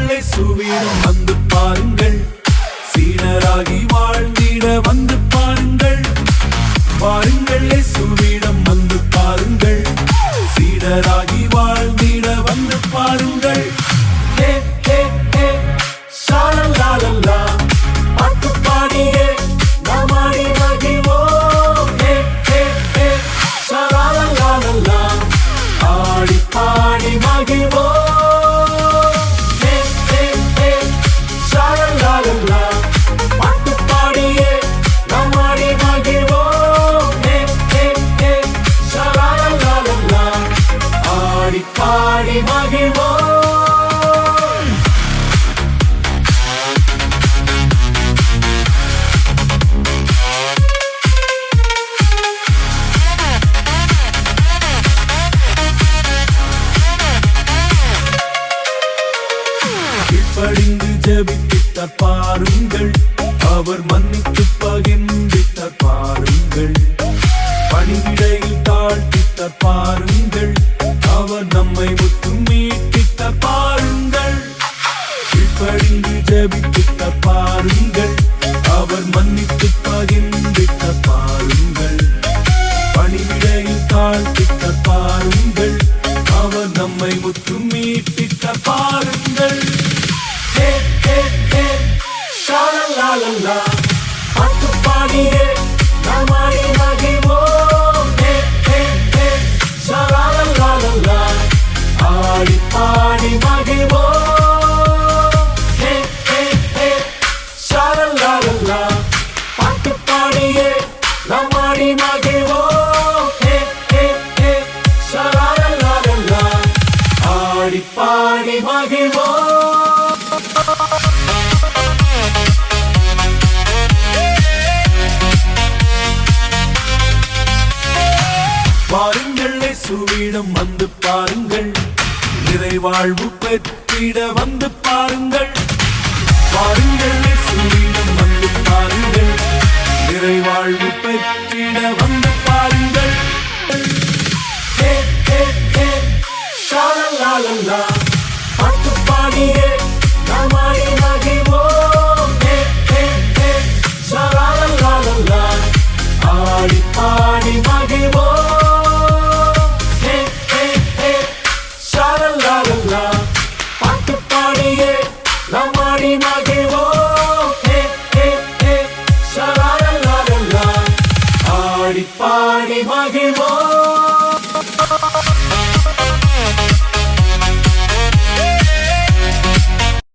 வாருங்களே சுவீடம் வந்து பாருங்கள், சீடராகி வாழ்ந்திட வந்து பாருங்கள். வாருங்களே சுவீடம் வந்து பாருங்கள், சீடராகி வாழ்ந்திட வந்து பாருங்கள். ஹே ஹே ஹே ஷாலலாலலா பாட்டு பாடியே நாம் ஆடி மகிழ்வோம். ஹே ஹே ஹே ஷாலலாலலா ஆடி பாடி மகிழ்வோம். ஹே ஹே ஹே ஷாலலாலலா பாட்டு பாடியே நாம் ஆடி மகிழ்வோம். ஹே ஹே ஹே ஷாலலாலலா ஆடி பாடி மகிழ்வோம். கீழ்ப்படிந்து ஜெபித்தார் பாருங்கள், அவர் மன்னித்து பகிர்ந்திட்டார் பாருங்கள். பணிவிடையில் தாழ்த்தித்தார் பாருங்கள், அவர் நம்மை முத்து மீட்டித்தார் பாருங்கள். கீழ்ப்படிந்து ஜெபித்தார் பாருங்கள், அவர் மன்னித்து பகிர்ந்திட்டார் பாருங்கள். பணிவிடையில் தாழ்த்தித்தார் பாருங்கள், அவர் நம்மை முத்து மீட்டித்தார் பாருங்கள். ஹே ஹே ஹே ஷாலலாலலா பாட்டு பாடியே நாம் ஆடி மகிழ்வோம். ஹே ஹே ஹே ஷாலலாலலா ஆடி பாடி மகிழ்வோம். ஹே ஹே ஹே ஷாலலாலலா பாட்டு பாடியே நாம் ஆடி மகிழ்வோம். ஹே ஹே ஹே ஷாலலாலலா ஆடி பாடி மகிழ்வோம். வாருங்களே சுவீடம் வந்து பாருங்கள், நிறைவாழ்வு பெற்றிட வந்து பாருங்கள். வாருங்களே சுவீடம் வந்து பாருங்கள், நிறைவாழ்வு பெற்றிட வந்து பாருங்கள். ஹே ஹே ஹே ஷாலலாலலா பாட்டு பாடியே நாம் ஆடி மகிழ்வோம். ஹே ஹே ஹே ஷாலலாலலா ஆடி பாடி மகிழ்வோம். ஹே ஹே ஹே ஷாலலாலலா பாட்டு பாடியே நாம் ஆடி மகிழ்வோம். ஹே ஹே ஹே ஷாலலாலலா ஆடி பாடி மகிழ்வோம்.